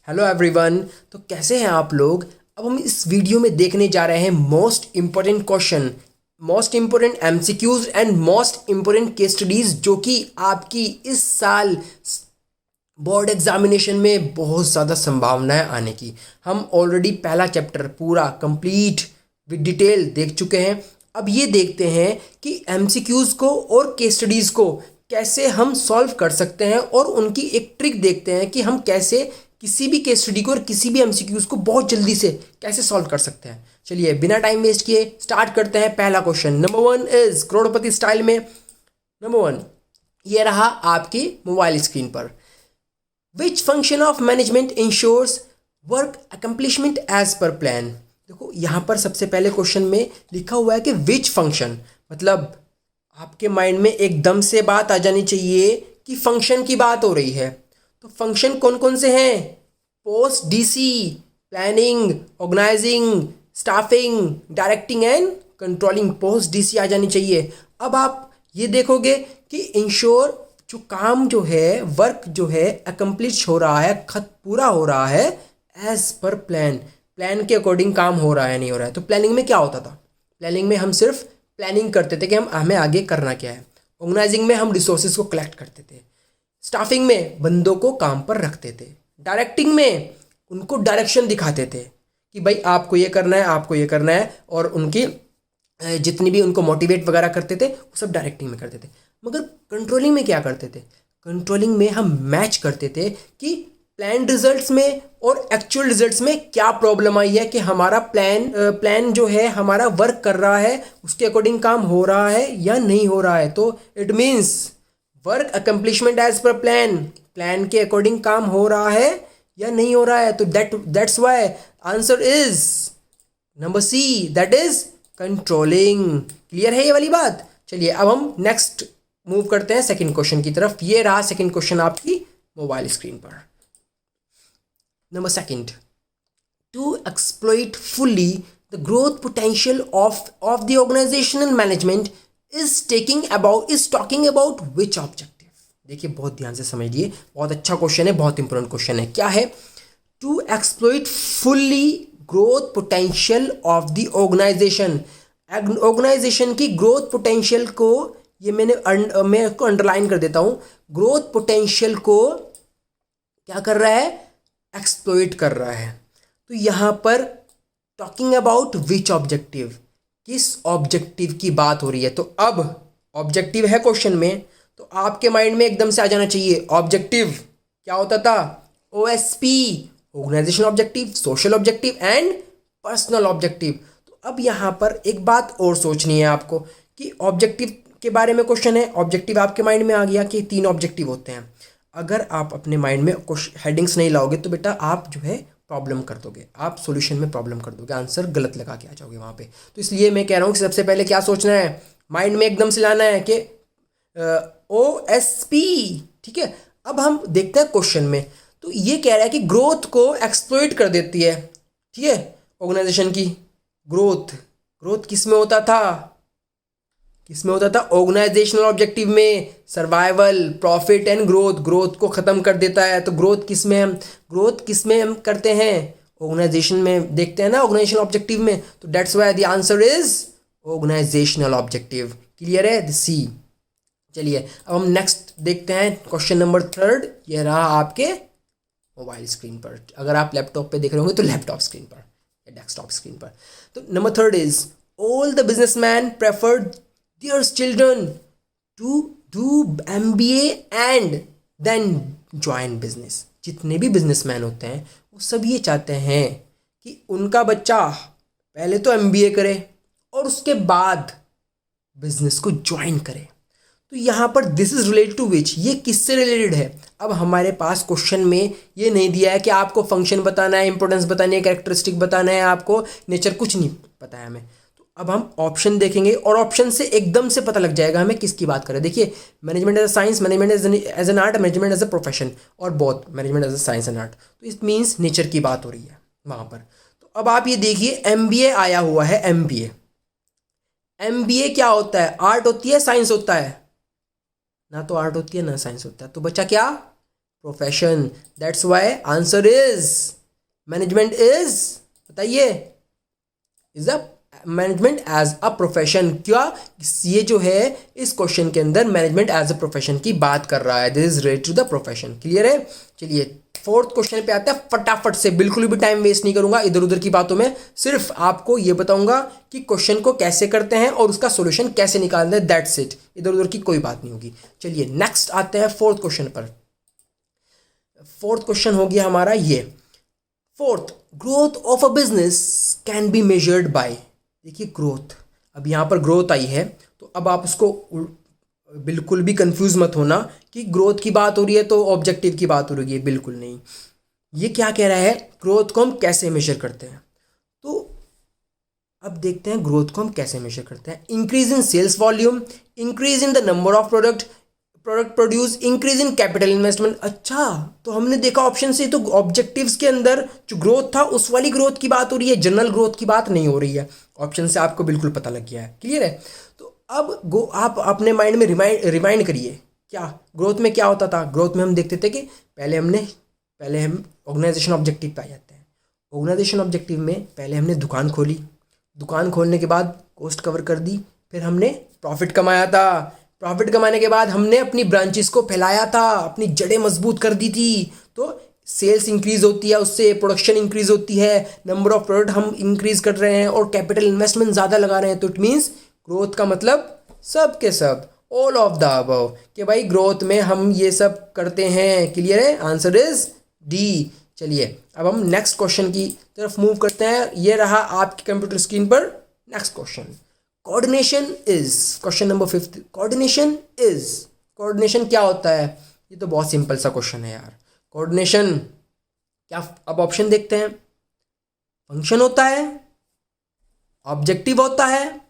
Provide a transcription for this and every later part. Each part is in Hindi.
Hello everyone. तो कैसे हैं आप लोग। अब हम इस वीडियो में देखने जा रहे हैं most important question, most important MCQs and most important case studies जो कि आपकी इस साल बोर्ड एग्जामिनेशन में बहुत ज़्यादा संभावना है आने की। हम ऑलरेडी पहला चैप्टर पूरा कंप्लीट विद डिटेल देख चुके हैं। अब ये देखते हैं कि एमसीक्यूज को और केस स्टडीज़ को कैसे हम सॉल्व कर सकते हैं और उनकी एक ट्रिक देखते हैं कि हम कैसे किसी भी केस स्टडी को और किसी भी एमसीक्यूज को बहुत जल्दी से कैसे सॉल्व कर सकते हैं। चलिए बिना टाइम वेस्ट किए स्टार्ट करते हैं। पहला क्वेश्चन नंबर 1 इज करोड़पति स्टाइल में। नंबर 1 ये रहा आपकी मोबाइल स्क्रीन पर। Which function of management ensures work accomplishment as per plan. देखो यहाँ पर सबसे पहले क्वेश्चन में लिखा हुआ है कि विच फंक्शन, मतलब आपके माइंड में एकदम से बात आ जानी चाहिए कि फंक्शन की बात हो रही है। तो फंक्शन कौन कौन से हैं? Post DC, planning, organising, staffing, directing and controlling. Post DC आ जानी चाहिए। अब आप ये देखोगे कि इंश्योर जो काम जो है, वर्क जो है अकम्प्लिश हो रहा है, पूरा हो रहा है एज पर प्लान, प्लान के अकॉर्डिंग काम हो रहा है नहीं हो रहा है। तो प्लानिंग में क्या होता था? प्लानिंग में हम सिर्फ प्लानिंग करते थे कि हमें आगे करना क्या है। ऑर्गेनाइजिंग में हम रिसोर्सेज को कलेक्ट करते थे। स्टाफिंग में बंदों को काम पर रखते थे। डायरेक्टिंग में उनको डायरेक्शन दिखाते थे कि भाई आपको ये करना है, आपको ये करना है, और उनकी जितनी भी उनको मोटिवेट वगैरह करते थे वो सब डायरेक्टिंग में करते थे। मगर कंट्रोलिंग में क्या करते थे? कंट्रोलिंग में हम मैच करते थे कि प्लान रिजल्ट्स में और एक्चुअल रिजल्ट्स में क्या प्रॉब्लम आई है, कि हमारा प्लान जो है हमारा वर्क कर रहा है, उसके अकॉर्डिंग काम हो रहा है या नहीं हो रहा है। तो it means work accomplishment as per plan, plan के अकॉर्डिंग काम हो रहा है या नहीं हो रहा है। तो that's why answer is number C, that is controlling. Clear है ये वाली बात? चलिए अब हम नेक्स्ट मूव करते हैं सेकंड क्वेश्चन की तरफ। ये रहा सेकंड क्वेश्चन आपकी मोबाइल स्क्रीन पर। Number second, to exploit fully the growth potential of the organisational management is talking about which objective. देखिए बहुत ध्यान से समझिए, बहुत अच्छा क्वेश्चन है, बहुत इंपॉर्टेंट क्वेश्चन है। क्या है? To exploit fully growth potential of the organisation. Organisation की ग्रोथ पोटेंशियल को, ये मैं इसको अंडरलाइन कर देता हूं, ग्रोथ पोटेंशियल को क्या कर रहा है? एक्सप्लॉइट कर रहा है। तो यहां पर टॉकिंग अबाउट विच ऑब्जेक्टिव, किस ऑब्जेक्टिव की बात हो रही है? तो अब ऑब्जेक्टिव है क्वेश्चन में, तो आपके माइंड में एकदम से आ जाना चाहिए ऑब्जेक्टिव क्या होता था? OSP, organisation objective, social objective and personal objective. तो अब यहां पर एक बात और सोचनी है आपको कि ऑब्जेक्टिव के बारे में क्वेश्चन है, ऑब्जेक्टिव आपके माइंड में आ गया कि 3 ऑब्जेक्टिव होते हैं। अगर आप अपने माइंड में हेडिंग्स नहीं लाओगे तो बेटा आप जो है प्रॉब्लम कर दोगे, आप सॉल्यूशन में प्रॉब्लम कर दोगे, आंसर गलत लगा के आ जाओगे वहाँ पे। तो इसलिए मैं कह रहा हूँ कि सबसे पहले क्या सोचना है, माइंड में एकदम से लाना है कि OSP। ठीक है, अब हम देखते हैं क्वेश्चन में। तो ये कह रहा है कि ग्रोथ को एक्सप्लॉइट कर देती है। ठीक है, ऑर्गेनाइजेशन की ग्रोथ, ग्रोथ किस में होता था? किसमें होता था? ऑर्गेनाइजेशनल ऑब्जेक्टिव में, survival, profit and growth. Growth को खत्म कर देता है। तो ग्रोथ किस में हम करते हैं? ऑर्गेनाइजेशन में देखते हैं ना, ऑर्गेनाइजेशनल ऑब्जेक्टिव में। तो that's why the answer is organisational objective. Clear है? सी। चलिए अब हम नेक्स्ट देखते हैं क्वेश्चन नंबर 3। ये रहा आपके मोबाइल स्क्रीन पर। अगर आप लैपटॉप पे देख रहे होंगे तो लैपटॉप स्क्रीन पर या डेस्कटॉप स्क्रीन पर। तो number 3 is all the businessman preferred their children to do MBA and then join business। जितने भी बिजनेसमैन होते हैं वो सब ये चाहते हैं कि उनका बच्चा पहले तो MBA करे और उसके बाद बिजनेस को ज्वाइन करे। तो यहाँ पर दिस इज रिलेटेड टू विच, ये किससे रिलेटेड है? अब हमारे पास क्वेश्चन में ये नहीं दिया है कि आपको फंक्शन बताना है, इंपॉर्टेंस बतानी है, कैरेक्टरिस्टिक बताना है, आपको नेचर, कुछ नहीं बताया हमें। अब हम ऑप्शन देखेंगे और ऑप्शन से एकदम से पता लग जाएगा हमें किसकी बात करें। देखिए, management as a science, management as an art, management as a profession, और both management as a science and art. तो इट मीन्स नेचर की बात हो रही है वहाँ पर। तो अब आप ये देखिए MBA आया हुआ है। MBA क्या होता है? आर्ट होती है, साइंस होता है? ना तो आर्ट होती है ना साइंस होता है। तो बच्चा क्या profession. That's why answer is management is, बताइए, is a management as a profession. क्या ये जो है इस क्वेश्चन के अंदर मैनेजमेंट एज अ प्रोफेशन की बात कर रहा है, this is related to the profession. Clear है? चलिए फोर्थ क्वेश्चन पे आते हैं फटाफट से, बिल्कुल भी टाइम वेस्ट नहीं करूंगा इधर उधर की बातों में, सिर्फ आपको ये बताऊंगा कि क्वेश्चन को कैसे करते हैं और उसका सॉल्यूशन कैसे निकालते हैं, दैट्स इट, इधर उधर की कोई बात नहीं होगी। चलिए नेक्स्ट आते हैं फोर्थ क्वेश्चन पर। फोर्थ क्वेश्चन हो गया हमारा ये, fourth, growth of a business can be measured by. देखिए ग्रोथ, अब यहाँ पर ग्रोथ आई है तो अब आप उसको बिल्कुल भी कंफ्यूज मत होना कि ग्रोथ की बात हो रही है तो ऑब्जेक्टिव की बात हो रही है, बिल्कुल नहीं। ये क्या कह रहा है, ग्रोथ को हम कैसे मेजर करते हैं, तो अब देखते हैं ग्रोथ को हम कैसे मेजर करते हैं। Increase in sales volume, increase in the number of product produce, increase in capital investment. अच्छा, तो हमने देखा ऑप्शन से तो ऑब्जेक्टिव्स के अंदर जो ग्रोथ था उस वाली ग्रोथ की बात हो रही है, जनरल ग्रोथ की बात नहीं हो रही है। ऑप्शन से आपको बिल्कुल पता लग गया है। क्लियर है? तो अब आप अपने माइंड में रिमाइंड करिए, क्या ग्रोथ में क्या होता था। ग्रोथ में हम देखते थे कि पहले हम ऑर्गेनाइजेशन ऑब्जेक्टिव पे आ जाते हैं। ऑर्गेनाइजेशन ऑब्जेक्टिव में पहले हमने दुकान खोली, दुकान खोलने के बाद कॉस्ट कवर कर दी, फिर हमने प्रॉफिट कमाया था, प्रॉफिट कमाने के बाद हमने अपनी ब्रांचेस को फैलाया था, अपनी जड़ें मजबूत कर दी थी, तो सेल्स इंक्रीज होती है, उससे प्रोडक्शन इंक्रीज होती है, नंबर ऑफ प्रोडक्ट हम इंक्रीज कर रहे हैं और कैपिटल इन्वेस्टमेंट ज़्यादा लगा रहे हैं। तो इट मीन्स ग्रोथ का मतलब सब के सब, ऑल ऑफ द अबव, कि भाई ग्रोथ में हम ये सब करते हैं। क्लियर है? Answer is D. चलिए अब हम नेक्स्ट क्वेश्चन की तरफ मूव करते हैं। ये रहा आपकी कंप्यूटर स्क्रीन पर next question. Coordination is, question number 5, coordination is, coordination क्या होता है? ये तो बहुत सिंपल सा क्वेश्चन है यार। कोऑर्डिनेशन क्या, अब ऑप्शन देखते हैं। फंक्शन होता है, ऑब्जेक्टिव होता है,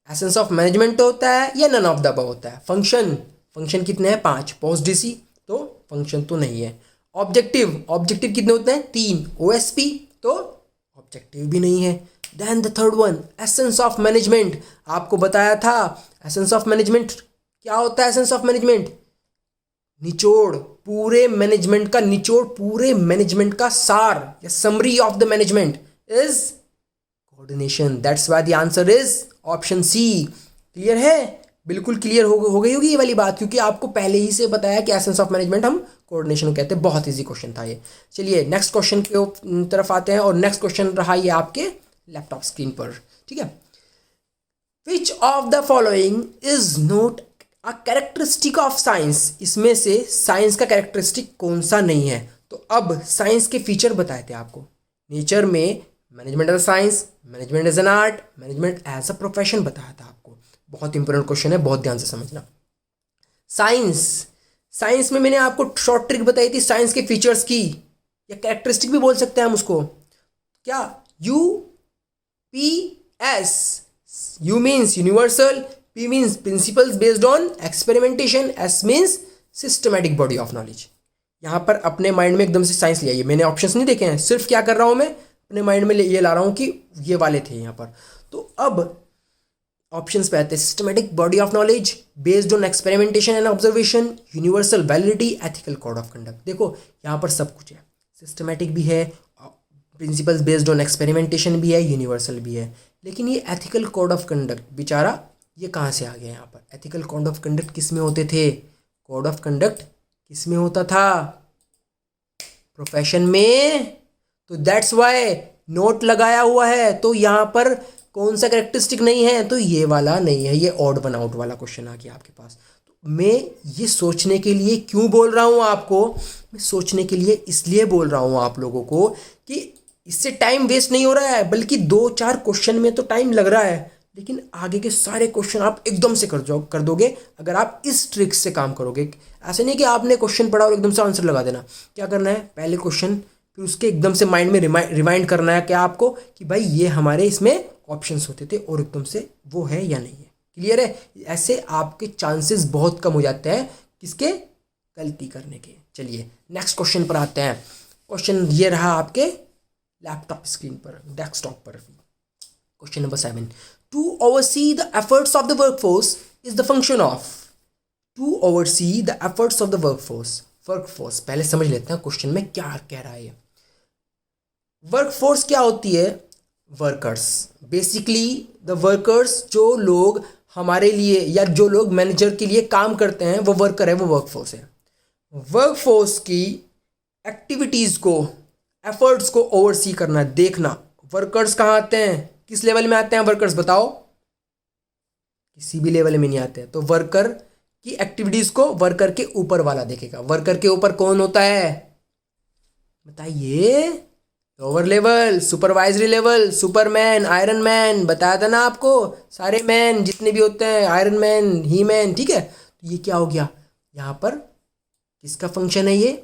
एसेंस ऑफ मैनेजमेंट होता है, या नन ऑफ द अबव होता है। फंक्शन कितने हैं? 5, पोस्ट डीसी, तो फंक्शन तो नहीं है। ऑब्जेक्टिव कितने होते हैं? 3, ओएसपी, तो ऑब्जेक्टिव भी नहीं है। Then the third one, essence of management, आपको बताया था एसेंस ऑफ मैनेजमेंट क्या होता है। एसेंस ऑफ मैनेजमेंट निचोड़, पूरे मैनेजमेंट का निचोड़, पूरे मैनेजमेंट का सार या summary of the management is coordination. That's why the answer is option C. Clear है? बिल्कुल क्लियर हो गई होगी ये वाली बात, क्योंकि आपको पहले ही से बताया कि एसेंस ऑफ मैनेजमेंट हम कोऑर्डिनेशन कहते हैं। बहुत इजी क्वेश्चन था ये। चलिए नेक्स्ट क्वेश्चन की तरफ आते हैं, और नेक्स्ट क्वेश्चन रहा ये आपके लैपटॉप स्क्रीन पर। ठीक है, which of the following is not a characteristic of science, इसमें से साइंस का कैरेक्टरिस्टिक कौन सा नहीं है। तो अब साइंस के फीचर बताए थे आपको, नेचर में management as a science, management as an art, management as a profession बताया था आपको। बहुत इंपॉर्टेंट क्वेश्चन है, बहुत ध्यान से समझना। साइंस में मैंने आपको शॉर्ट ट्रिक बताई थी साइंस के फीचर्स की, या कैरेक्टरिस्टिक भी बोल सकते हैं हम उसको। क्या? UPS, U means universal, P means principles based on experimentation, S means systematic body of knowledge. यहाँ पर अपने माइंड में एकदम से साइंस लिया, मैंने ऑप्शंस नहीं देखे हैं, सिर्फ क्या कर रहा हूँ मैं अपने माइंड में ये ला रहा हूँ कि ये वाले थे यहाँ पर। तो अब ऑप्शंस पे आते हैं, systematic body of knowledge, based on experimentation and observation, universal validity, ethical code of conduct. देखो यहाँ पर सब कुछ है, सिस्टमैटिक भी है, प्रिंसिपल्स बेस्ड ऑन एक्सपेरिमेंटेशन भी है, यूनिवर्सल भी है, लेकिन ये एथिकल कोड ऑफ कंडक्ट बेचारा ये कहाँ से आ गया यहाँ पर। एथिकल कोड ऑफ कंडक्ट किस में होते थे? कोड ऑफ कंडक्ट किस में होता था? प्रोफेशन में। तो दैट्स वाई नोट लगाया हुआ है, तो यहाँ पर कौन सा कैरेक्टरिस्टिक नहीं है? तो ये वाला नहीं है, ये ऑड वन आउट वाला क्वेश्चन आ गया आपके पास। तो मैं ये सोचने के लिए क्यों बोल रहा हूँ आपको, मैं सोचने के लिए इसलिए बोल रहा हूँ आप लोगों को कि इससे टाइम वेस्ट नहीं हो रहा है, बल्कि 2-4 क्वेश्चन में तो टाइम लग रहा है, लेकिन आगे के सारे क्वेश्चन आप एकदम से कर दोगे अगर आप इस ट्रिक से काम करोगे। ऐसे नहीं कि आपने क्वेश्चन पढ़ा और एकदम से आंसर लगा देना। क्या करना है, पहले क्वेश्चन, फिर उसके एकदम से माइंड में रिमाइंड करना है क्या आपको कि भाई ये हमारे इसमें ऑप्शंस होते थे, और एकदम से वो है या नहीं है। क्लियर है? ऐसे आपके चांसेस बहुत कम हो जाते हैं किसके, गलती करने के। चलिए नेक्स्ट क्वेश्चन पर आते हैं। क्वेश्चन ये रहा आपके लैपटॉप स्क्रीन पर, डेस्कटॉप पर। Question number 7, to oversee the efforts of the workforce is the function of. To oversee the efforts of the workforce, workforce, पहले समझ लेते हैं क्वेश्चन में क्या कह रहा है ये। वर्कफोर्स क्या होती है? वर्कर्स, बेसिकली द वर्कर्स, जो लोग हमारे लिए या जो लोग मैनेजर के लिए काम करते हैं वो वर्कर है, वो वर्कफोर्स है। वर्कफोर्स की एक्टिविटीज़ को, एफर्ट्स को ओवरसी करना, देखना। वर्कर्स कहाँ आते हैं, किस लेवल में आते हैं वर्कर्स, बताओ? किसी भी लेवल में नहीं आते हैं। तो वर्कर की एक्टिविटीज़ को वर्कर के ऊपर वाला देखेगा। वर्कर के ऊपर कौन होता है, बताइए? Lower level, supervisory level, Superman, iron man, बताया था ना आपको, सारे मैन जितने भी होते हैं, आयरन मैन, ही मैन, ठीक है। तो ये क्या हो गया, यहाँ पर किसका फंक्शन है ये?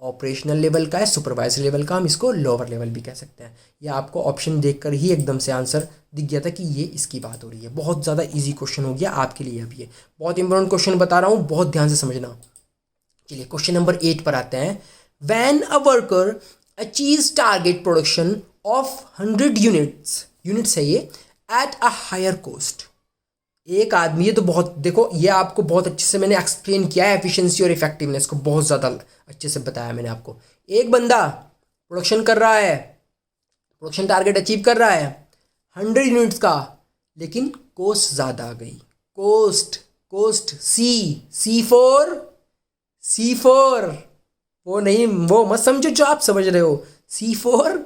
ऑपरेशनल लेवल का है, सुपरवाइजरी लेवल का, हम इसको लोअर लेवल भी कह सकते हैं। ये आपको ऑप्शन देखकर ही एकदम से आंसर दिख गया था कि ये इसकी बात हो रही है। बहुत ज़्यादा इजी क्वेश्चन हो गया आपके लिए अभी ये, बहुत इंपॉर्टेंट क्वेश्चन बता रहा हूँ, बहुत ध्यान से समझना। चलिए क्वेश्चन नंबर 8 पर आते हैं। When a worker achieves target production of 100 units है ये, एट अ हायर कॉस्ट। एक आदमी, ये तो बहुत, देखो ये आपको बहुत अच्छे से मैंने एक्सप्लेन किया है, एफिशिएंसी और इफेक्टिवनेस को बहुत ज़्यादा अच्छे से बताया मैंने आपको। एक बंदा प्रोडक्शन कर रहा है, प्रोडक्शन टारगेट अचीव कर रहा है 100 यूनिट्स का, लेकिन कॉस्ट ज़्यादा आ गई। कॉस्ट सी फोर, वो नहीं, वो मत समझो जो आप समझ रहे हो। C4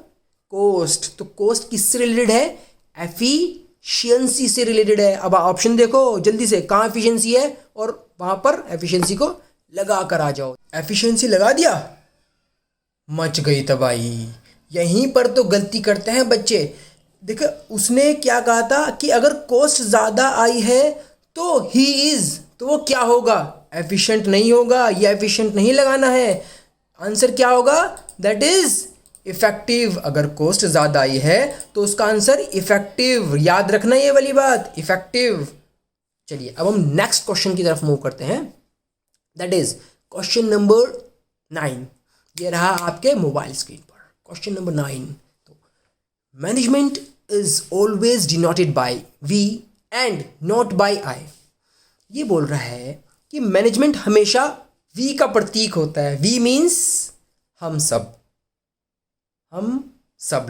कॉस्ट, तो कॉस्ट किससे रिलेटेड है? एफिशिएंसी से रिलेटेड है। अब ऑप्शन देखो जल्दी से, कहाँ एफिशिएंसी है और वहां पर एफिशिएंसी को लगा कर आ जाओ। एफिशिएंसी लगा दिया, मच गई तबाही। यहीं पर तो गलती करते हैं बच्चे। देखो उसने क्या कहा था कि अगर कॉस्ट ज़्यादा आई है तो तो वो क्या होगा? एफिशिएंट नहीं होगा, ये एफिशिएंट नहीं लगाना है। आंसर क्या होगा? That is effective. अगर कॉस्ट ज़्यादा आई है तो उसका आंसर इफेक्टिव, याद रखना ये वाली बात, इफेक्टिव। चलिए अब हम नेक्स्ट क्वेश्चन की तरफ मूव करते हैं, दैट इज क्वेश्चन नंबर 9। ये रहा आपके मोबाइल स्क्रीन पर क्वेश्चन नंबर 9। तो management is always denoted by we and not by I. ये बोल रहा है कि मैनेजमेंट हमेशा वी का प्रतीक होता है। वी मीन्स हम सब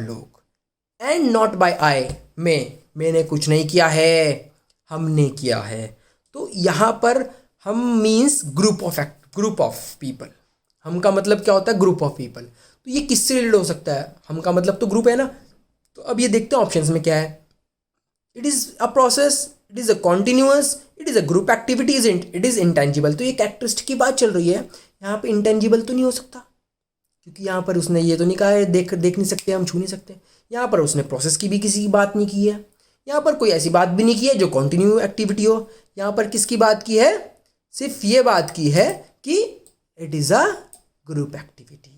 लोग, एंड नॉट बाय आई, मैंने कुछ नहीं किया है, हमने किया है। तो यहाँ पर हम मीन्स ग्रुप ऑफ पीपल। हम का मतलब क्या होता है? Group of people. तो ये किससे रिलेटेड हो सकता है? हम का मतलब तो ग्रुप है ना। तो अब ये देखते हैं ऑप्शंस में क्या है। It is a process, it is a continuous, it is a group activity, it is intangible. तो ये कैरेक्टरिस्टिक की बात चल रही है। यहाँ पे इंटेंजिबल तो नहीं हो सकता, क्योंकि यहाँ पर उसने ये तो नहीं कहा है देख नहीं सकते, हम छू नहीं सकते। यहाँ पर उसने प्रोसेस की भी किसी की बात नहीं की है। यहाँ पर कोई ऐसी बात भी नहीं की है जो कॉन्टिन्यू एक्टिविटी हो। यहाँ पर किसकी बात की है? सिर्फ ये बात की है कि it is a group activity.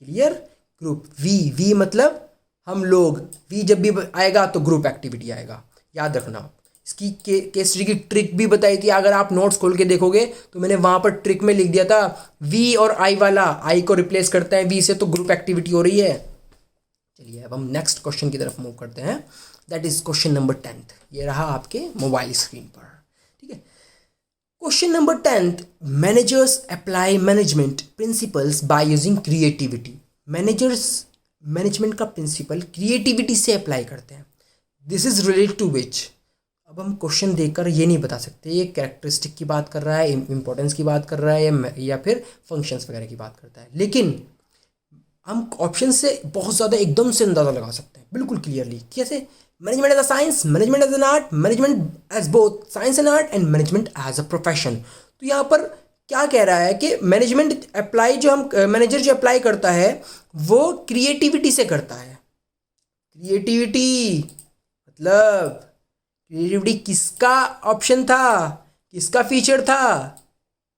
Clear? Group, we मतलब हम लोग, वी जब भी आएगा तो ग्रुप एक्टिविटी आएगा, याद रखना। इसकी केस स्टडी की ट्रिक भी बताई थी, अगर आप नोट्स खोल के देखोगे तो मैंने वहाँ पर ट्रिक में लिख दिया था, वी और आई वाला, आई को रिप्लेस करते हैं वी से तो ग्रुप एक्टिविटी हो रही है। चलिए अब हम नेक्स्ट क्वेश्चन की तरफ मूव करते हैं, दैट इज क्वेश्चन नंबर 10। ये रहा आपके मोबाइल स्क्रीन पर, ठीक है। Question number 10, managers apply management principles by using creativity. Management का प्रिंसिपल क्रिएटिविटी से अप्लाई करते हैं। दिस इज रिलेटेड टू विच। अब हम क्वेश्चन देखकर ये नहीं बता सकते ये कैरेक्टरिस्टिक की बात कर रहा है, इंपॉर्टेंस की बात कर रहा है, या फिर फंक्शंस वगैरह की बात करता है। लेकिन हम ऑप्शन से बहुत ज़्यादा एकदम से अंदाज़ा लगा सकते हैं बिल्कुल क्लियरली। कैसे? Management as a science, management as an art, management as both science and art, and management as a profession. तो यहाँ पर क्या कह रहा है कि मैनेजमेंट अप्लाई, जो हम मैनेजर जो अप्लाई करता है वो क्रिएटिविटी से करता है। क्रिएटिविटी मतलब क्रिएटिविटी किसका ऑप्शन था, किसका फीचर था?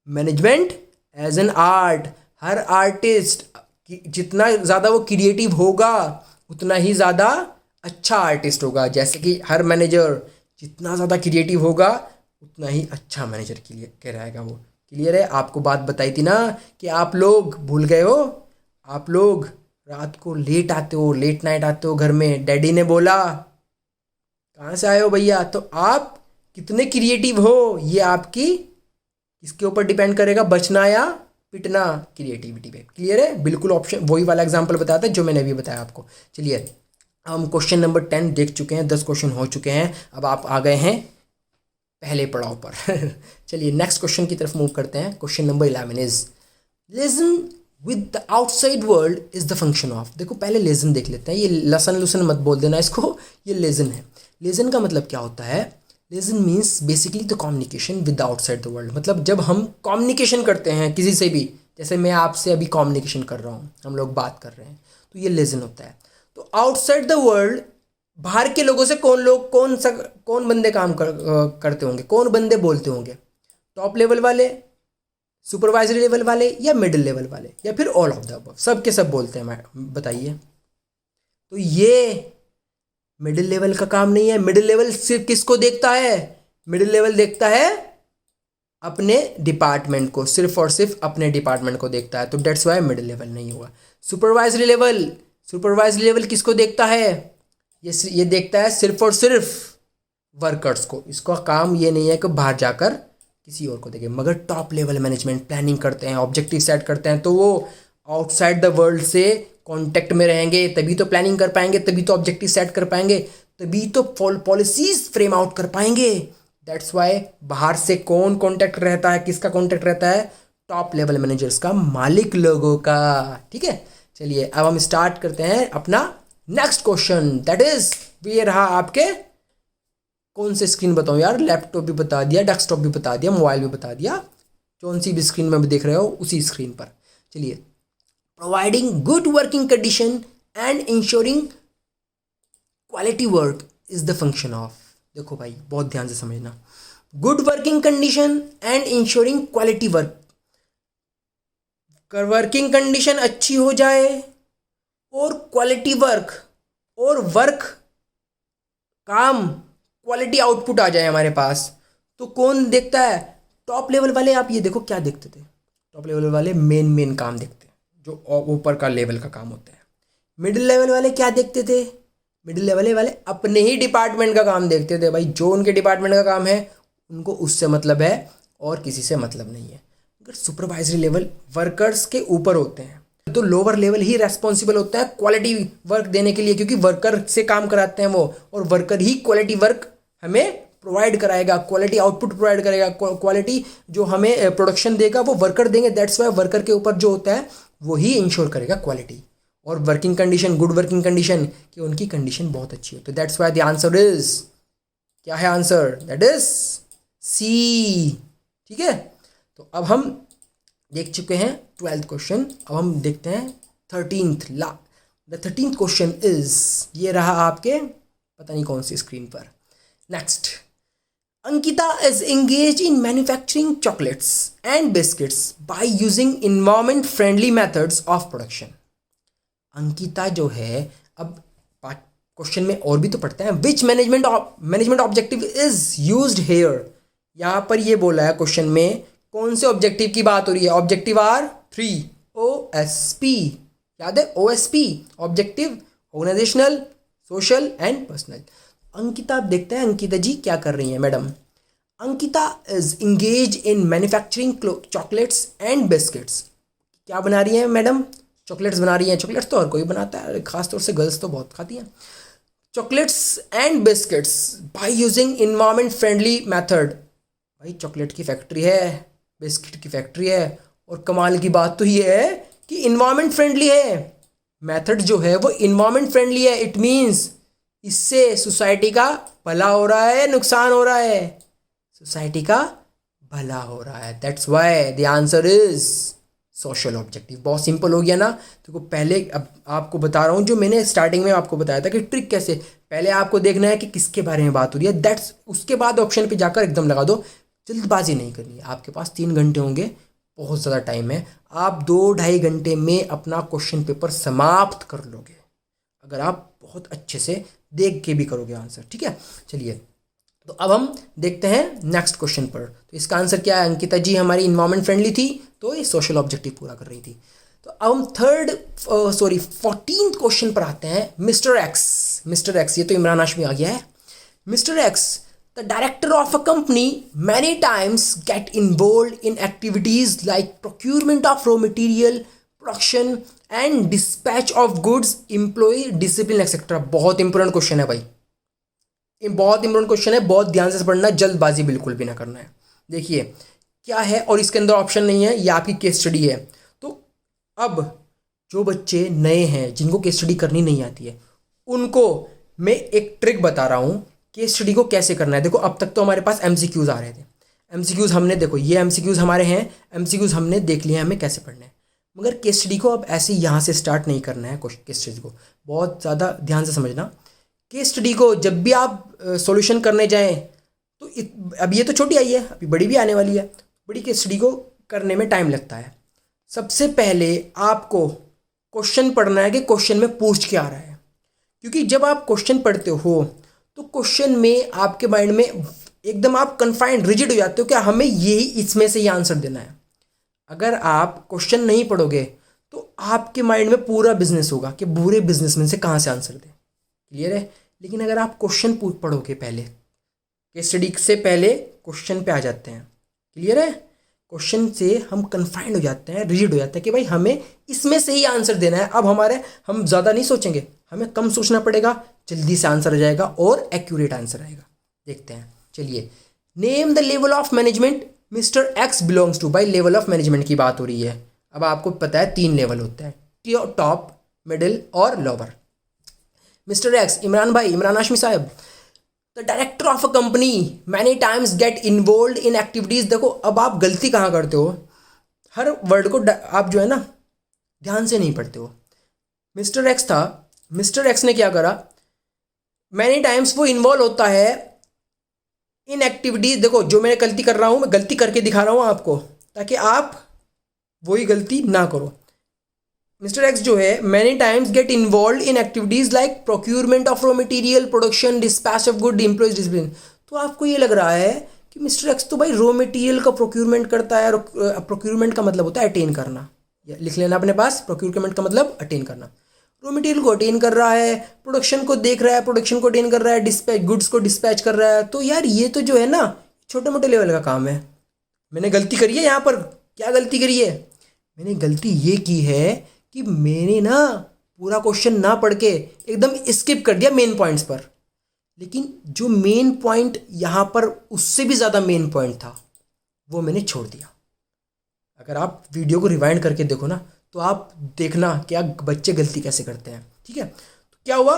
Management as an art. हर आर्टिस्ट जितना ज़्यादा वो क्रिएटिव होगा उतना ही ज़्यादा अच्छा आर्टिस्ट होगा। जैसे कि हर मैनेजर जितना ज़्यादा क्रिएटिव होगा उतना ही अच्छा मैनेजर के लिए कह रहेगा वो। क्लियर है? आपको बात बताई थी ना कि आप लोग भूल गए हो, आप लोग रात को लेट आते हो, लेट नाइट आते हो घर में। डैडी ने बोला कहाँ से आए हो भैया? तो आप कितने क्रिएटिव हो ये आपकी इसके ऊपर डिपेंड करेगा, बचना या पिटना क्रिएटिविटी पे। क्लियर है? बिल्कुल ऑप्शन वही वाला एग्जांपल बताया था जो मैंने अभी बताया आपको। चलिए हम क्वेश्चन नंबर 10 देख चुके हैं, 10 क्वेश्चन हो चुके हैं, अब आप आ गए हैं पहले पड़ाव पर। चलिए नेक्स्ट क्वेश्चन की तरफ मूव करते हैं। Question number 11 is listen with the outside world is the function of. देखो पहले लेजन देख लेते हैं, ये लसन लुसन मत बोल देना इसको, ये लेजन है। लेजन का मतलब क्या होता है? Liaison means basically the communication with the outside the world. मतलब जब हम कम्युनिकेशन करते हैं किसी से भी, जैसे मैं आपसे अभी कम्युनिकेशन कर रहा हूँ, हम लोग बात कर रहे हैं, तो ये लेजन होता है। तो आउटसाइड द वर्ल्ड, बाहर के लोगों से कौन बंदे काम करते होंगे, कौन बंदे बोलते होंगे? टॉप लेवल वाले, सुपरवाइजरी लेवल वाले, या मिडिल लेवल वाले, या फिर ऑल ऑफ द अबव? सब के सब बोलते हैं, बताइए। तो ये मिडिल लेवल का काम नहीं है। मिडिल लेवल सिर्फ किसको देखता है? मिडिल लेवल देखता है अपने डिपार्टमेंट को, सिर्फ और सिर्फ अपने डिपार्टमेंट को देखता है, तो डेट्स वाई मिडिल लेवल नहीं हुआ। सुपरवाइजरी लेवल किसको देखता है? ये देखता है सिर्फ और सिर्फ वर्कर्स को। इसका काम ये नहीं है कि बाहर जाकर किसी और को देखे। मगर टॉप लेवल मैनेजमेंट प्लानिंग करते हैं, ऑब्जेक्टिव सेट करते हैं, तो वो आउटसाइड द वर्ल्ड से कांटेक्ट में रहेंगे, तभी तो प्लानिंग कर पाएंगे, तभी तो ऑब्जेक्टिव सेट कर पाएंगे, तभी तो पॉलिसीज फ्रेम आउट कर पाएंगे। दैट्स वाई बाहर से कौन कांटेक्ट रहता है, किसका कांटेक्ट रहता है? टॉप लेवल मैनेजर्स का, मालिक लोगों का। ठीक है, चलिए अब हम स्टार्ट करते हैं अपना नेक्स्ट क्वेश्चन। दैट इज ये रहा आपके, कौन से स्क्रीन बताऊं यार? लैपटॉप भी बता दिया, डेस्कटॉप भी बता दिया, मोबाइल भी बता दिया, कौन सी भी स्क्रीन में भी देख रहे हो उसी स्क्रीन पर। चलिए, providing good working condition and ensuring quality work is the function of. देखो भाई बहुत ध्यान से समझना, good working condition and ensuring quality work. Working condition अच्छी हो जाए और क्वालिटी वर्क, और वर्क काम क्वालिटी आउटपुट आ जाए हमारे पास, तो कौन देखता है? टॉप लेवल वाले। आप ये देखो क्या देखते थे, टॉप लेवल वाले मेन काम देखते हैं, जो ऊपर का लेवल का काम होता है। मिडिल लेवल वाले क्या देखते थे? मिडिल लेवल वाले अपने ही डिपार्टमेंट का काम देखते थे। भाई जो उनके डिपार्टमेंट का काम है उनको उससे मतलब है और किसी से मतलब नहीं है। अगर सुपरवाइजरी लेवल वर्कर्स के ऊपर होते हैं, तो लोअर लेवल ही रेस्पॉन्सिबल होता है क्वालिटी वर्क देने के लिए, क्योंकि वर्कर से काम कराते हैं वो, और वर्कर ही क्वालिटी वर्क हमें प्रोवाइड कराएगा, क्वालिटी आउटपुट प्रोवाइड करेगा, क्वालिटी जो हमें प्रोडक्शन देगा वो वर्कर देंगे। दैट्स वाई वर्कर के ऊपर जो होता है वो ही इंश्योर करेगा क्वालिटी और working condition, good working condition, कि उनकी कंडीशन बहुत अच्छी हो। तो that's why the answer is, क्या है आंसर? दैट इज सी। ठीक है, तो अब हम देख चुके हैं 12th क्वेश्चन। अब हम देखते हैं 13th। The 13th question is, ये रहा आपके पता नहीं कौन सी स्क्रीन पर। Next, Ankita is engage in manufacturing chocolates and biscuits by using environment friendly methods of production. Ankita जो है, अब क्वेश्चन में और भी तो पढ़ते हैं, which management objective is used here. यहाँ पर ये बोला है क्वेश्चन में, कौन से ऑब्जेक्टिव की बात हो रही है? ऑब्जेक्टिव आर 3 OSP, याद है OSP, objective organisational, social and personal. Ankita, आप देखते हैं अंकिता जी क्या कर रही हैं madam. Ankita is engage in manufacturing chocolates and biscuits. क्या बना रही हैं मैडम? चॉकलेट्स बना रही हैं। चॉकलेट्स तो हर कोई बनाता है, खासतौर से गर्ल्स तो बहुत खाती हैं। Chocolates and biscuits by using environment friendly method. भाई चॉकलेट की फैक्ट्री है, बिस्किट की फैक्ट्री है, और कमाल की बात तो ये है कि इन्वायरमेंट फ्रेंडली है। मेथड जो है वो इन्वायरमेंट फ्रेंडली है। इट मीन्स इससे सोसाइटी का भला हो रहा है, नुकसान हो रहा है? सोसाइटी का भला हो रहा है। That's why the answer is social objective. बहुत सिंपल हो गया ना। तो पहले अब आपको बता रहा हूँ, जो मैंने स्टार्टिंग में आपको बताया था कि ट्रिक कैसे, पहले आपको देखना है कि किसके बारे में बात हो रही है, दैट्स, उसके बाद ऑप्शन पे जाकर एकदम लगा दो। जल्दबाजी नहीं करनी है। आपके पास 3 घंटे होंगे, बहुत ज़्यादा टाइम है। आप 2-2.5 घंटे में अपना क्वेश्चन पेपर समाप्त कर लोगे, अगर आप बहुत अच्छे से देख के भी करोगे आंसर। ठीक है, चलिए तो अब हम देखते हैं नेक्स्ट क्वेश्चन पर। तो इसका आंसर क्या है? अंकिता जी हमारी इन्वायरमेंट फ्रेंडली थी, तो ये सोशल ऑब्जेक्टिव पूरा कर रही थी। तो अब हम 14th क्वेश्चन पर आते हैं। मिस्टर एक्स, ये तो इमरान हाशमी आ गया है। Mister X the director of a company many times get involve in activities like procurement of raw material, production and dispatch of goods, employ discipline etcetera. बहुत इंपॉर्टेंट क्वेश्चन है भाई, ये बहुत इंपॉर्टेंट क्वेश्चन है, बहुत ध्यान से पढ़ना, जल्दबाजी बिल्कुल भी ना करना है। देखिए क्या है, और इसके अंदर ऑप्शन नहीं है, ये आपकी केस स्टडी है। तो अब जो बच्चे नए हैं जिनको केस स्टडी करनी नहीं आती है, उनको मैं एक ट्रिक बता रहा हूँ केस स्टडी को कैसे करना है। देखो अब तक तो हमारे पास एमसीक्यूज आ रहे थे, एमसीक्यूज हमने, देखो ये एमसीक्यूज हमारे हैं, एमसीक्यूज हमने देख लिया है हमें कैसे पढ़ना है। मगर केस स्टडी को अब ऐसे यहाँ से स्टार्ट नहीं करना है। केस स्टडी को बहुत ज़्यादा ध्यान से समझना। केस स्टडी को जब भी आप सॉल्यूशन करने जाएं तो अब ये तो छोटी आई है, अभी बड़ी भी आने वाली है। बड़ी केस स्टडी को करने में टाइम लगता है। सबसे पहले आपको क्वेश्चन पढ़ना है कि क्वेश्चन में पूछ क्या आ रहा है, क्योंकि जब आप क्वेश्चन पढ़ते हो तो क्वेश्चन में आपके माइंड में एकदम आप कन्फाइंड रिजिड हो जाते हो कि हमें यही इसमें से ये आंसर देना है। अगर आप क्वेश्चन नहीं पढ़ोगे तो आपके माइंड में पूरा बिजनेस होगा कि बुरे बिजनेसमैन से कहाँ से आंसर दें। क्लियर है? लेकिन अगर आप क्वेश्चन पढ़ोगे, पहले केस स्टडी से पहले क्वेश्चन पे आ जाते हैं, क्लियर है, क्वेश्चन से हम कन्फाइंड हो जाते हैं, रिजिड हो जाते हैं कि भाई हमें इसमें से ही आंसर देना है। अब हम ज़्यादा नहीं सोचेंगे, हमें कम सोचना पड़ेगा, जल्दी से आंसर आ जाएगा और एक्यूरेट आंसर आएगा। देखते हैं, चलिए। Name the level of management Mister X belongs to. भाई लेवल ऑफ मैनेजमेंट की बात हो रही है। अब आपको पता है 3 लेवल होते हैं, टॉप, मिडिल और लोअर। मिस्टर एक्स, इमरान भाई, इमरान हाशमी साहब, the director of a company many times get involve in activities. देखो अब आप गलती कहाँ करते हो, हर वर्ड को आप जो है ना ध्यान से नहीं पढ़ते हो। मिस्टर एक्स था, मिस्टर एक्स ने क्या करा, मैनी टाइम्स वो इन्वॉल्व होता है इन एक्टिविटीज। देखो जो मैं गलती कर रहा हूँ, मैं गलती करके दिखा रहा हूँ आपको, ताकि आप वही गलती ना करो। मिस्टर एक्स जो है many times get involve in activities like procurement of raw material, production, dispatch of good, employees discipline. तो आपको ये लग रहा है कि मिस्टर एक्स तो भाई रॉ मटेरियल का प्रोक्यूरमेंट करता है। प्रोक्यूरमेंट का मतलब होता है अटेन करना, लिख लेना अपने पास, प्रोक्यूरमेंट का मतलब अटेन करना। रॉ मटेरियल को अटेन कर रहा है, प्रोडक्शन को देख रहा है, प्रोडक्शन को अटेन कर रहा है, डिस्पैच, गुड्स को डिस्पैच कर रहा है। तो यार ये तो जो है ना छोटे मोटे लेवल का काम है। मैंने गलती करी है यहाँ पर। क्या गलती करी है? मैंने गलती ये की है कि मैंने ना पूरा क्वेश्चन ना पढ़ के एकदम स्किप कर दिया मेन पॉइंट्स पर। लेकिन जो मेन पॉइंट यहाँ पर उससे भी ज़्यादा मेन पॉइंट था वो मैंने छोड़ दिया। अगर आप वीडियो को रिवाइंड करके देखो ना तो आप देखना क्या बच्चे गलती कैसे करते हैं। ठीक है, तो क्या हुआ,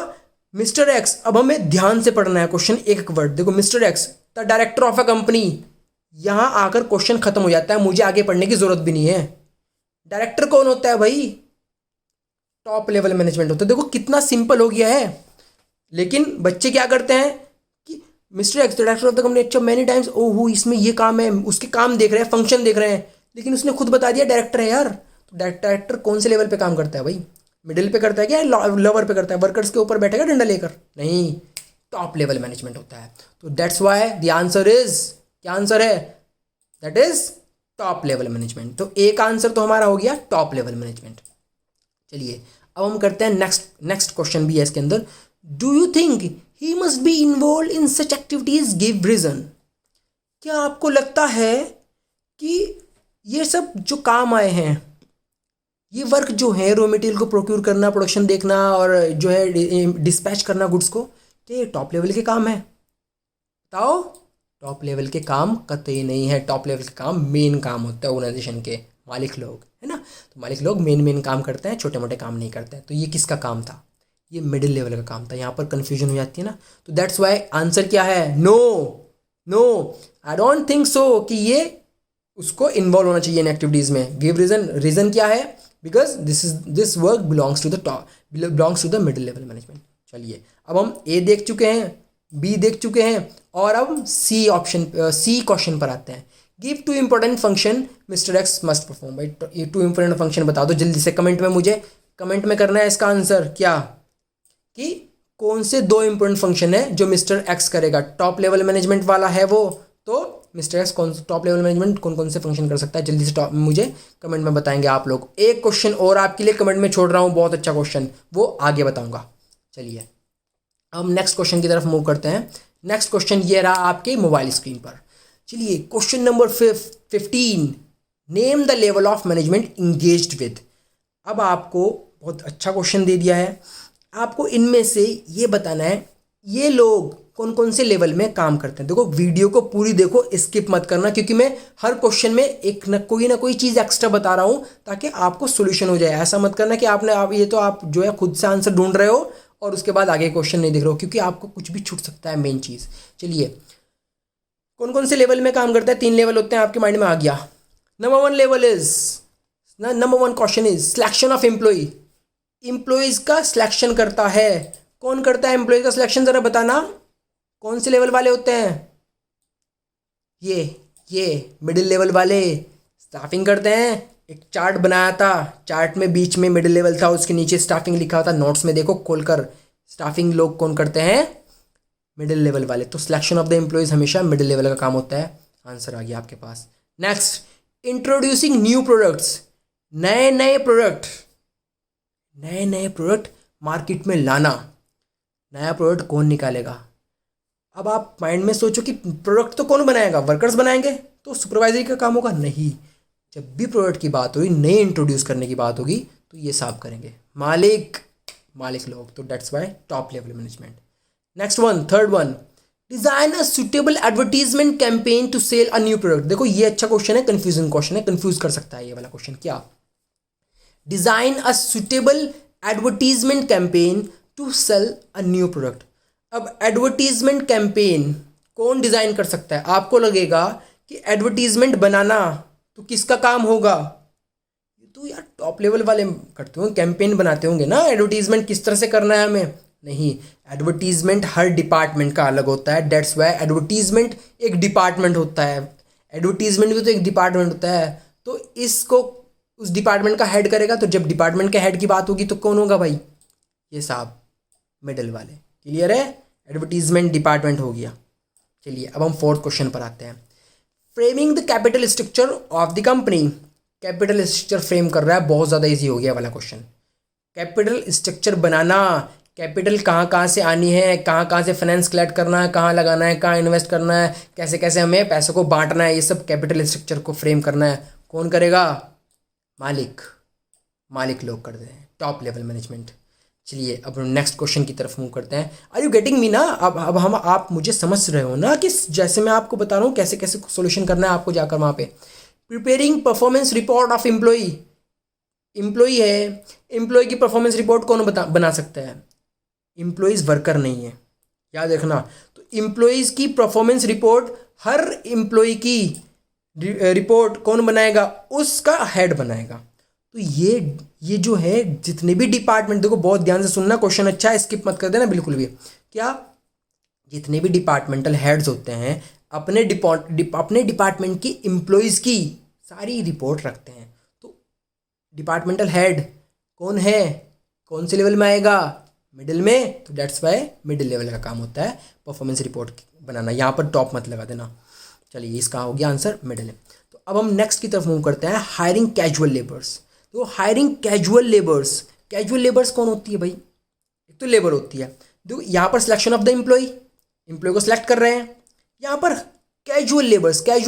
मिस्टर एक्स, अब हमें ध्यान से पढ़ना है क्वेश्चन, एक एक वर्ड। देखो mister X the director of a company, यहां आकर क्वेश्चन खत्म हो जाता है, मुझे आगे पढ़ने की जरूरत भी नहीं है। डायरेक्टर कौन होता है भाई? टॉप लेवल मैनेजमेंट होता है। देखो कितना सिंपल हो गया है। लेकिन बच्चे क्या करते हैं कि mister X the director of the company, अच्छा मैनी टाइम्स, ओहो इसमें ये काम है, उसके काम देख रहे हैं, फंक्शन देख रहे हैं, लेकिन उसने खुद बता दिया डायरेक्टर है यार। तो डायरेक्टर कौन से लेवल पे काम करता है भाई? मिडिल पे करता है क्या लोअर पे करता है? वर्कर्स के ऊपर बैठेगा डंडा लेकर? नहीं, टॉप लेवल मैनेजमेंट होता है। तो that's why the answer is, क्या आंसर है? That is top level management. तो एक आंसर तो हमारा हो गया टॉप लेवल मैनेजमेंट। चलिए अब हम करते हैं नेक्स्ट क्वेश्चन भी है इसके अंदर। Do you think he must be involve in such activities, give reason. क्या आपको लगता है कि ये सब जो काम आए हैं, ये वर्क जो है रॉ मटेरियल को प्रोक्यूर करना, प्रोडक्शन देखना और जो है डिस्पैच करना गुड्स को, क्या ये टॉप लेवल के काम है? बताओ। टॉप लेवल के काम कतई नहीं है। टॉप लेवल के काम मेन काम होता है ऑर्गेनाइजेशन के, मालिक लोग है ना। तो मालिक लोग मेन काम करते हैं, छोटे मोटे काम नहीं करते हैं। तो ये किसका काम था? ये मिडिल लेवल का काम था। यहाँ पर कन्फ्यूजन हो जाती है ना। तो दैट्स वाई आंसर क्या है? No, I don't think so कि ये उसको इन्वॉल्व होना चाहिए इन एक्टिविटीज़ में। गिव रीज़न क्या है? Because this work belongs to the top, belongs to the middle level management. चलिए अब हम ए देख चुके हैं, बी देख चुके हैं, और अब सी क्वेश्चन पर आते हैं। Give 2 important function mister x must perform. भाई ये 2 इंपॉर्टेंट फंक्शन बता दो जल्दी से कमेंट में। मुझे कमेंट में करना है इसका आंसर क्या, कि कौन से 2 इंपॉर्टेंट फंक्शन है जो मिस्टर एक्स करेगा। टॉप लेवल मैनेजमेंट वाला है वो, तो mister x top level management कौन से फंक्शन कर सकता है, जल्दी से मुझे कमेंट में बताएंगे आप लोग। एक क्वेश्चन और आपके लिए कमेंट में छोड़ रहा हूँ, बहुत अच्छा क्वेश्चन, वो आगे बताऊंगा। चलिए हम नेक्स्ट क्वेश्चन की तरफ मूव करते हैं। नेक्स्ट क्वेश्चन ये रहा आपके मोबाइल स्क्रीन पर। चलिए question number 15, name the level of management engaged with. अब आपको बहुत अच्छा क्वेश्चन दे दिया है, आपको इनमें से ये बताना है ये लोग कौन कौन से लेवल में काम करते हैं। देखो वीडियो को पूरी देखो, स्किप मत करना, क्योंकि मैं हर क्वेश्चन में एक न कोई चीज़ एक्स्ट्रा बता रहा हूँ ताकि आपको सोल्यूशन हो जाए। ऐसा मत करना कि आप ये तो आप जो है खुद से आंसर ढूंढ रहे हो और उसके बाद आगे क्वेश्चन नहीं देख रहे हो, क्योंकि आपको कुछ भी छूट सकता है मेन चीज़। चलिए कौन कौन से लेवल में काम करता है, 3 लेवल होते हैं, आपके माइंड में आ गया। Number one question is selection of employ. Employees का सिलेक्शन करता है, कौन करता है एम्प्लॉय का सिलेक्शन, ज़रा बताना कौन से लेवल वाले होते हैं। ये मिडिल लेवल वाले स्टाफिंग करते हैं। एक चार्ट बनाया था, चार्ट में बीच में मिडिल लेवल था, उसके नीचे स्टाफिंग लिखा था, नोट्स में देखो खोलकर। स्टाफिंग लोग कौन करते हैं, मिडिल लेवल वाले। तो सिलेक्शन ऑफ द एम्प्लॉयज़ हमेशा मिडिल लेवल का काम होता है। आंसर आ गया आपके पास। नेक्स्ट, इंट्रोड्यूसिंग न्यू प्रोडक्ट्स, नए नए प्रोडक्ट मार्केट में लाना। नया प्रोडक्ट कौन निकालेगा। अब आप माइंड में सोचो कि प्रोडक्ट तो कौन बनाएगा, वर्कर्स बनाएंगे, तो सुपरवाइजरी का काम होगा। नहीं, जब भी प्रोडक्ट की बात होगी, नए इंट्रोड्यूस करने की बात होगी, तो ये साफ करेंगे मालिक लोग। तो that's why top level management. Next one, third one, design a suitable advertisement campaign to sell a new product. देखो ये अच्छा क्वेश्चन है, कंफ्यूजिंग क्वेश्चन है, कंफ्यूज कर सकता है ये वाला क्वेश्चन। क्या, design a suitable advertisement campaign to sell a new product. अब एडवर्टीजमेंट कैंपेन कौन डिज़ाइन कर सकता है। आपको लगेगा कि एडवर्टीजमेंट बनाना तो किसका काम होगा, तो यार टॉप लेवल वाले करते होंगे, कैंपेन बनाते होंगे ना, एडवर्टीजमेंट किस तरह से करना है हमें। नहीं, एडवर्टीजमेंट हर डिपार्टमेंट का अलग होता है। डेट्स वाई एडवर्टीजमेंट एक डिपार्टमेंट होता है। एडवर्टीजमेंट भी तो एक डिपार्टमेंट होता है, तो इसको उस डिपार्टमेंट का हेड करेगा। तो जब डिपार्टमेंट के हेड की बात होगी तो कौन होगा भाई, ये साहब मिडिल वाले। क्लियर है, एडवर्टीजमेंट डिपार्टमेंट हो गया। चलिए अब हम फोर्थ क्वेश्चन पर आते हैं। Framing the capital structure of the company. Capital structure frame कर रहा है, बहुत ज़्यादा इजी हो गया वाला क्वेश्चन। कैपिटल स्ट्रक्चर बनाना, कैपिटल कहाँ कहाँ से आनी है, कहाँ कहाँ से फाइनेंस कलेक्ट करना है, कहाँ लगाना है, कहाँ इन्वेस्ट करना है, कैसे कैसे हमें पैसों को बांटना है, ये सब कैपिटल स्ट्रक्चर को फ्रेम करना है। कौन करेगा, मालिक लोग करते हैं, टॉप लेवल मैनेजमेंट। चलिए अब नेक्स्ट क्वेश्चन की तरफ मूव करते हैं। आर यू गेटिंग मी ना। अब हम आप मुझे समझ रहे हो ना कि जैसे मैं आपको बता रहा हूँ कैसे कैसे सोल्यूशन करना है आपको जाकर वहाँ पे। Preparing performance report of employee है, एम्प्लॉय की परफॉर्मेंस रिपोर्ट कौन बना सकता है, एम्प्लॉयज़ वर्कर नहीं है, याद रखना। तो एम्प्लॉयज़ की परफॉर्मेंस रिपोर्ट, हर एम्प्लॉय की रिपोर्ट कौन बनाएगा, उसका हेड बनाएगा। तो ये जो है जितने भी डिपार्टमेंट, देखो बहुत ध्यान से सुनना, क्वेश्चन अच्छा है, स्किप मत कर देना बिल्कुल भी। क्या, जितने भी डिपार्टमेंटल हेड्स होते हैं अपने डिपार्टमेंट की एम्प्लॉयज़ की सारी रिपोर्ट रखते हैं। तो डिपार्टमेंटल हेड कौन है, कौन से लेवल में आएगा, मिडिल में। तो डेट्स वाई मिडिल लेवल का काम होता है परफॉर्मेंस रिपोर्ट बनाना। यहाँ पर टॉप मत लगा देना। चलिए इसका हो गया आंसर मिडिल है। तो अब हम नेक्स्ट की तरफ मूव करते हैं, हायरिंग कैजुअल लेबर्स। तो हायरिंग कैजुअल लेबर्स कौन होती है भाई, एक तो लेबर होती है। देखो यहाँ पर सिलेक्शन ऑफ द एम्प्लॉय को सिलेक्ट कर रहे हैं। यहाँ पर कैजुअल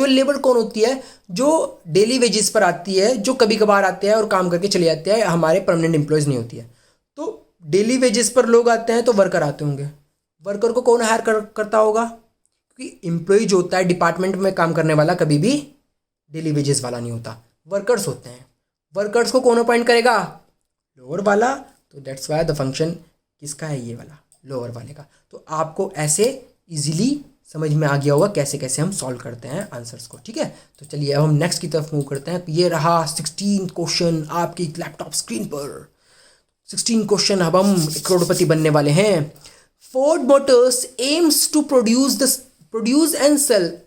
लेबर कौन होती है, जो डेली वेजेस पर आती है, जो कभी कभार आते हैं और काम करके चले जाते हैं, हमारे परमानेंट एम्प्लॉयज़ नहीं होती है। तो डेली वेजेस पर लोग आते हैं तो वर्कर आते होंगे, वर्कर को कौन हायर करता होगा, क्योंकि एम्प्लॉय जो होता है डिपार्टमेंट में काम करने वाला कभी भी डेली वेजेस वाला नहीं होता, वर्कर्स होते हैं। वर्कर्स को कौन अपॉइंट करेगा, लोअर वाला। तो डेट्स वाई द फंक्शन किसका है, ये वाला लोअर वाले का। तो आपको ऐसे इजीली समझ में आ गया होगा कैसे कैसे हम सॉल्व करते हैं आंसर्स को, ठीक है। तो चलिए अब हम नेक्स्ट की तरफ मूव करते हैं। ये रहा 16 क्वेश्चन आपकी लैपटॉप स्क्रीन पर। 16 क्वेश्चन, अब हम करोड़पति बनने वाले हैं। Ford Motors aims to produce and sell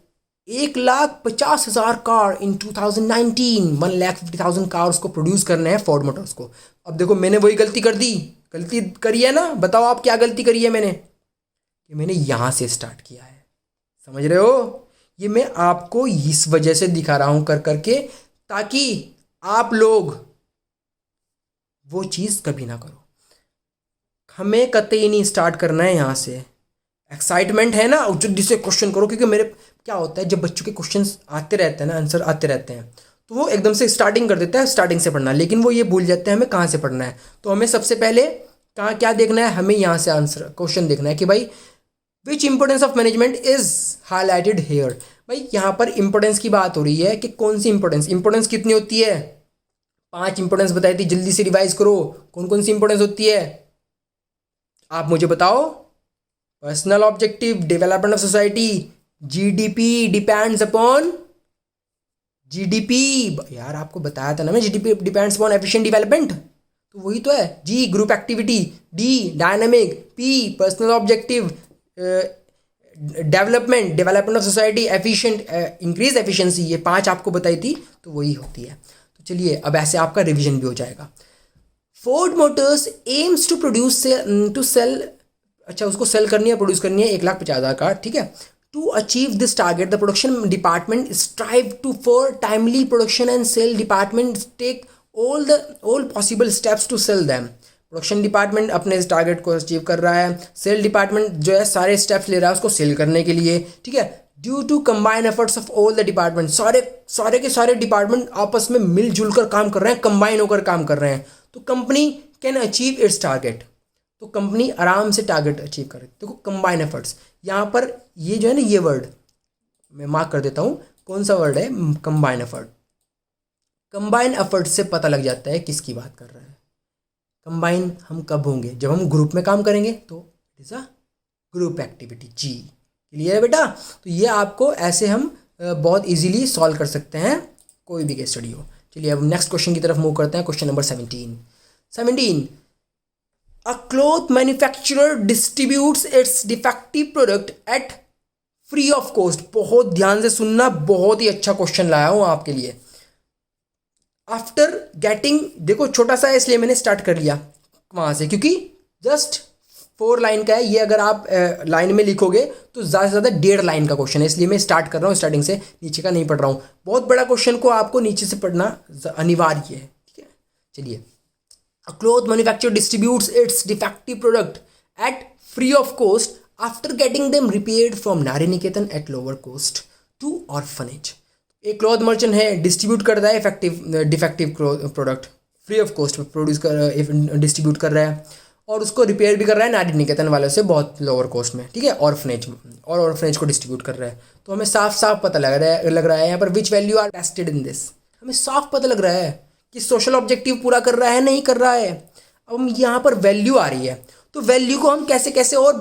1,50,000 car in 2019। 1,50,000 cars को प्रोड्यूस करने हैं फोर्ड मोटर्स को। अब देखो मैंने वही गलती करी है ना। बताओ आप क्या गलती करी है मैंने, कि मैंने यहाँ से स्टार्ट किया है, समझ रहे हो। ये मैं आपको इस वजह से दिखा रहा हूँ कर करके, ताकि आप लोग वो चीज़ कभी ना करो। हमें कतई नहीं स्टार्ट करना है यहाँ से, एक्साइटमेंट है ना जल्दी से क्वेश्चन करो, क्योंकि मेरे क्या होता है जब बच्चों के क्वेश्चन आते रहते हैं ना, आंसर आते रहते हैं, तो वो एकदम से स्टार्टिंग कर देता है स्टार्टिंग से पढ़ना, लेकिन वो ये भूल जाते हैं हमें कहाँ से पढ़ना है। तो हमें सबसे पहले कहाँ क्या देखना है, हमें यहाँ से आंसर क्वेश्चन देखना है कि भाई which importance of management is highlighted here. भाई यहाँ पर इंपोर्टेंस की बात हो रही है कि कौन सी इंपोर्टेंस, इंपोर्टेंस कितनी होती है, 5 इंपोर्टेंस बताई थी, जल्दी से रिवाइज करो कौन कौन सी इंपोर्टेंस होती है, आप मुझे बताओ। Personal objective, development of society, GDP depends upon, GDP यार आपको बताया था ना मैं, GDP depends upon efficient development, तो वही तो है। G group activity, D dynamic, P personal objective, development of society, efficient increase efficiency, ये 5 आपको बताई थी, तो वही होती है। तो चलिए अब ऐसे आपका रिवीजन भी हो जाएगा। Ford Motors aims to produce to sell, अच्छा उसको सेल करनी है प्रोड्यूस करनी है 1,50,000 कार, ठीक है। To achieve this target the production department strive to for timely production and sale department take all possible steps to sell them. Production department अपने इस टारगेट को अचीव कर रहा है, सेल डिपार्टमेंट जो है सारे स्टेप्स ले रहा है उसको सेल करने के लिए, ठीक है। Due to combine efforts of all the department, सारे के सारे डिपार्टमेंट आपस में मिलजुल कर काम कर रहे हैं, कंबाइन होकर काम कर रहे हैं, तो company can achieve it's target, तो कंपनी आराम से टारगेट अचीव करे। देखो कंबाइन एफर्ट्स, यहाँ पर ये जो है ना, ये वर्ड मैं मार्क कर देता हूँ, कौन सा वर्ड है, कंबाइन एफर्ट। कंबाइन एफर्ट से पता लग जाता है किसकी बात कर रहा है। कंबाइन हम कब होंगे, जब हम ग्रुप में काम करेंगे, तो it is a group activity. जी क्लियर है बेटा, तो ये आपको ऐसे हम बहुत इजीली सॉल्व कर सकते हैं कोई भी केस स्टडी हो। चलिए अब नेक्स्ट क्वेश्चन की तरफ मूव करते हैं, question number 17। A cloth manufacturer distributes its defective product at free of cost। बहुत ध्यान से सुनना, बहुत ही अच्छा क्वेश्चन लाया हूं आपके लिए। आफ्टर गेटिंग, देखो छोटा सा है इसलिए मैंने स्टार्ट कर लिया वहां से, क्योंकि जस्ट 4 लाइन का है ये, अगर आप लाइन में लिखोगे तो ज़्यादा से ज़्यादा 1.5 लाइन का क्वेश्चन है, इसलिए मैं स्टार्ट कर रहा हूँ स्टार्टिंग से, नीचे का नहीं पढ़ रहा हूँ। बहुत बड़ा क्वेश्चन को आपको नीचे से पढ़ना अनिवार्य है, ठीक है। चलिए, a cloth manufacturer distributes its defective product at free of cost after getting them repaired from Nari Niketan at lower cost to orphanage। एक क्लॉथ मर्चेंट है, डिस्ट्रीब्यूट कर रहा है defective product, free of cost produce कर डिस्ट्रीब्यूट कर रहा है, और उसको रिपेयर भी कर रहा है नारी निकेतन वालों से बहुत लोअर कॉस्ट में, ठीक है, ऑर्फनेज को डिस्ट्रीब्यूट कर रहा है। तो हमें साफ साफ पता लग रहा है यहाँ पर which value are tested in this, हमें साफ पता लग रहा है कि सोशल ऑब्जेक्टिव पूरा कर रहा है नहीं कर रहा है। अब हम यहाँ पर वैल्यू आ रही है, तो वैल्यू को हम कैसे कैसे और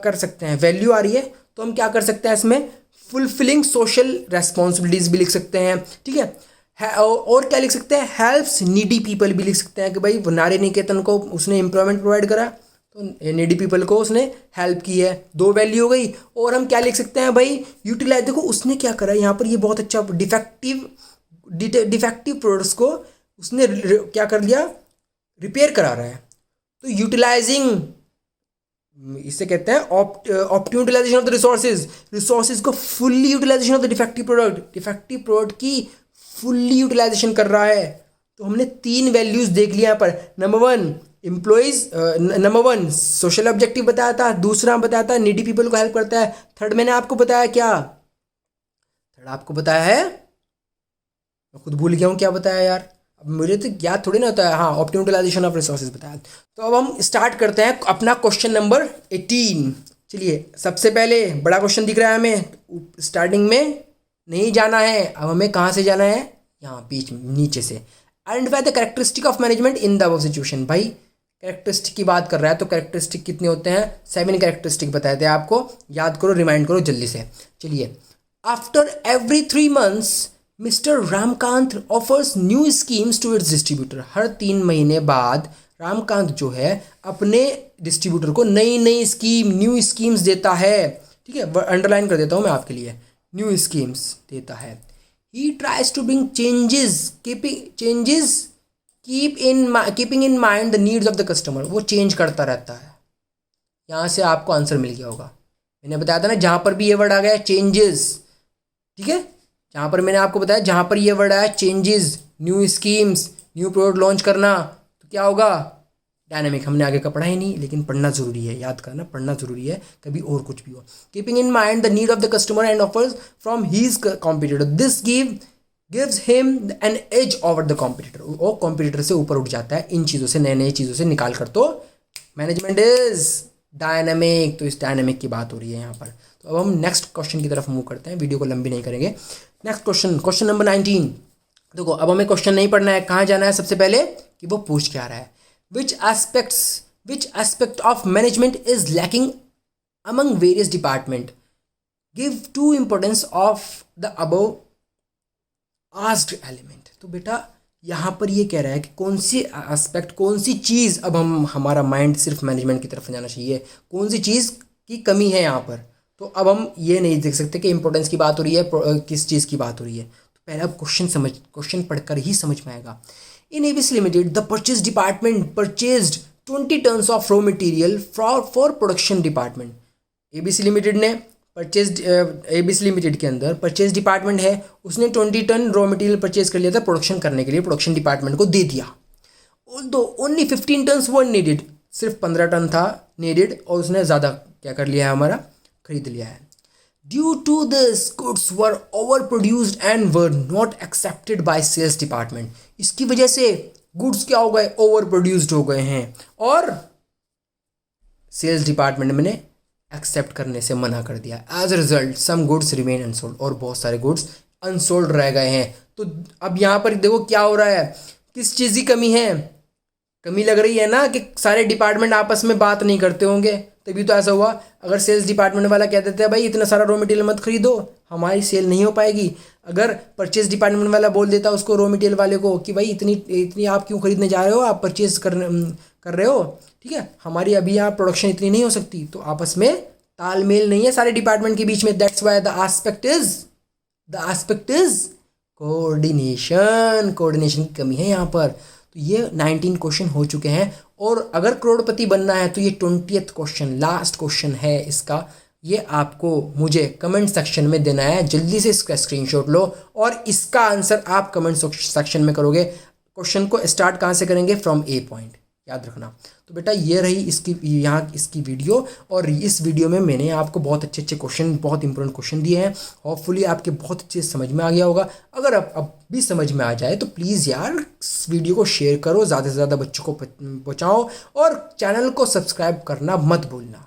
कर सकते हैं। वैल्यू आ रही है तो हम क्या कर सकते हैं, इसमें फुलफिलिंग सोशल रेस्पॉन्सिबिलिटीज भी लिख सकते हैं, ठीक है। और क्या लिख सकते हैं, हेल्प्स नीडी पीपल भी लिख सकते हैं कि भाई नारी निकेतन को उसने एम्प्लॉयमेंट प्रोवाइड करा, तो नीडी पीपल को उसने हेल्प की है, 2 वैल्यू हो गई। और हम क्या लिख सकते हैं भाई, यूटिलाइज, देखो उसने क्या करा यहाँ पर, ये बहुत अच्छा डिफेक्टिव प्रोडक्ट्स को उसने क्या कर लिया, रिपेयर करा रहा है। तो यूटिलाइजिंग, इसे कहते हैं optimum utilisation of the resources को fully utilisation of the defective product की फुल्ली यूटिलाइजेशन कर रहा है। तो हमने 3 वैल्यूज देख लिया यहाँ पर। नंबर 1 सोशल ऑब्जेक्टिव बताया था, दूसरा बताया था नीडी पीपल को हेल्प करता है, थर्ड मैंने आपको बताया क्या, थर्ड आपको बताया है, मैं खुद भूल गया हूँ क्या बताया यार, अब मुझे तो याद थोड़ी ना होता है। हाँ, ऑप्टिमम यूटिलाइजेशन ऑफ रिसोर्सेज बताया। तो अब हम स्टार्ट करते हैं अपना क्वेश्चन नंबर 18। चलिए, सबसे पहले बड़ा क्वेश्चन दिख रहा है हमें, स्टार्टिंग में नहीं जाना है, अब हमें कहाँ से जाना है, यहाँ बीच नीचे से। Identify the characteristic of management in the above situation. भाई कैरेक्टरिस्टिक की बात कर रहा है, तो कैरेक्टरिस्टिक कितने होते हैं, 7 कैरेक्टरिस्टिक बताए थे आपको, याद करो, रिमाइंड करो जल्दी से। चलिए, after every 3 months mister Ramkant offers new schemes to its distributor. हर 3 महीने बाद रामकांत जो है अपने डिस्ट्रीब्यूटर को नई न्यू स्कीम्स देता है, ठीक है, अंडरलाइन कर देता हूँ मैं आपके लिए, न्यू स्कीम्स देता है। He tries to bring keeping in mind the needs of the customer. वो चेंज करता रहता है। यहाँ से आपको आंसर मिल गया होगा, मैंने बताया था ना, जहाँ पर भी ये वर्ड आ गया चेंजेस, ठीक है, जहाँ पर मैंने आपको बताया जहाँ पर ये वर्ड आया changes, new schemes, new product launch करना, तो क्या होगा, डायनेमिक हमने आगे का पढ़ा ही नहीं, लेकिन पढ़ना जरूरी है, याद करना पढ़ना जरूरी है, कभी और कुछ भी हो। Keeping in mind the need of the customer and offers from his competitor, this gives him an edge over the competitor, वो कॉम्पिटिटर से ऊपर उठ जाता है इन चीज़ों से, नए नए चीज़ों से निकाल कर। तो मैनेजमेंट इज डायनेमिक, तो इस डायनेमिक की बात हो रही है यहाँ पर। तो अब हम नेक्स्ट क्वेश्चन की तरफ मूव करते हैं, वीडियो को लंबी नहीं करेंगे। Next question, question number 19। देखो अब हमें क्वेश्चन नहीं पढ़ना है, कहाँ जाना है सबसे पहले कि वो पूछ क्या रहा है। Which aspect of management is lacking among various department, give to importance of the above asked element. तो बेटा यहाँ पर ये कह रहा है कि कौन सी एस्पेक्ट, कौन सी चीज़, अब हमारा माइंड सिर्फ मैनेजमेंट की तरफ जाना चाहिए, कौन सी चीज़ की कमी है यहाँ पर। तो अब हम ये नहीं देख सकते कि इंपॉर्टेंस की बात हो रही है, किस चीज़ की बात हो रही है। तो पहले अब क्वेश्चन पढ़कर ही समझ में आएगा। इन ABC limited the purchase department purchased 20 tons of raw material for production department. ABC limited ने एबीसी लिमिटेड के अंदर परचेज डिपार्टमेंट है, उसने 20 टन रॉ मटेरियल परचेज कर लिया था प्रोडक्शन करने के लिए, प्रोडक्शन डिपार्टमेंट को दे दिया। दो ओनली 15 टन्स वर नीडेड, सिर्फ 15 टन था नीडेड, और उसने ज़्यादा क्या कर लिया है, हमारा खरीद लिया है। Due to this goods were over produced and were not accepted by sales department. इसकी वजह से गुड्स क्या हो गए, ओवर प्रोड्यूस्ड हो गए हैं, और सेल्स डिपार्टमेंट ने एक्सेप्ट करने से मना कर दिया। As a result some goods remain unsold, और बहुत सारे गुड्स अनसोल्ड रह गए हैं। तो अब यहाँ पर देखो क्या हो रहा है, किस चीज़ की कमी है, कमी लग रही है ना कि सारे डिपार्टमेंट आपस में बात नहीं करते होंगे, तभी तो ऐसा हुआ। अगर सेल्स डिपार्टमेंट वाला कह देते हैं भाई इतना सारा रॉ मटेरियल मत खरीदो, हमारी सेल नहीं हो पाएगी। अगर परचेज डिपार्टमेंट वाला बोल देता उसको रॉ मटेरियल वाले को कि भाई इतनी आप क्यों खरीदने जा रहे हो, आप परचेज कर रहे हो, ठीक है, हमारी अभी यहाँ प्रोडक्शन इतनी नहीं हो सकती। तो आपस में तालमेल नहीं है सारे डिपार्टमेंट के बीच में। That's why the aspect is coordination की कमी है यहाँ पर। तो ये 19 क्वेश्चन हो चुके हैं, और अगर करोड़पति बनना है तो ये 20th क्वेश्चन, लास्ट क्वेश्चन है इसका। ये आपको मुझे कमेंट सेक्शन में देना है, जल्दी से इसका स्क्रीनशॉट लो और इसका आंसर आप कमेंट सेक्शन में करोगे। क्वेश्चन को स्टार्ट कहाँ से करेंगे, फ्रॉम ए पॉइंट, याद रखना। तो बेटा ये रही इसकी वीडियो, और इस वीडियो में मैंने आपको बहुत अच्छे क्वेश्चन, बहुत इंपॉर्टेंट क्वेश्चन दिए हैं। होपफुली आपके बहुत अच्छे समझ में आ गया होगा। अगर अब भी समझ में आ जाए तो प्लीज़ यार इस वीडियो को शेयर करो, ज़्यादा से ज़्यादा बच्चों को पहुँचाओ, और चैनल को सब्सक्राइब करना मत भूलना।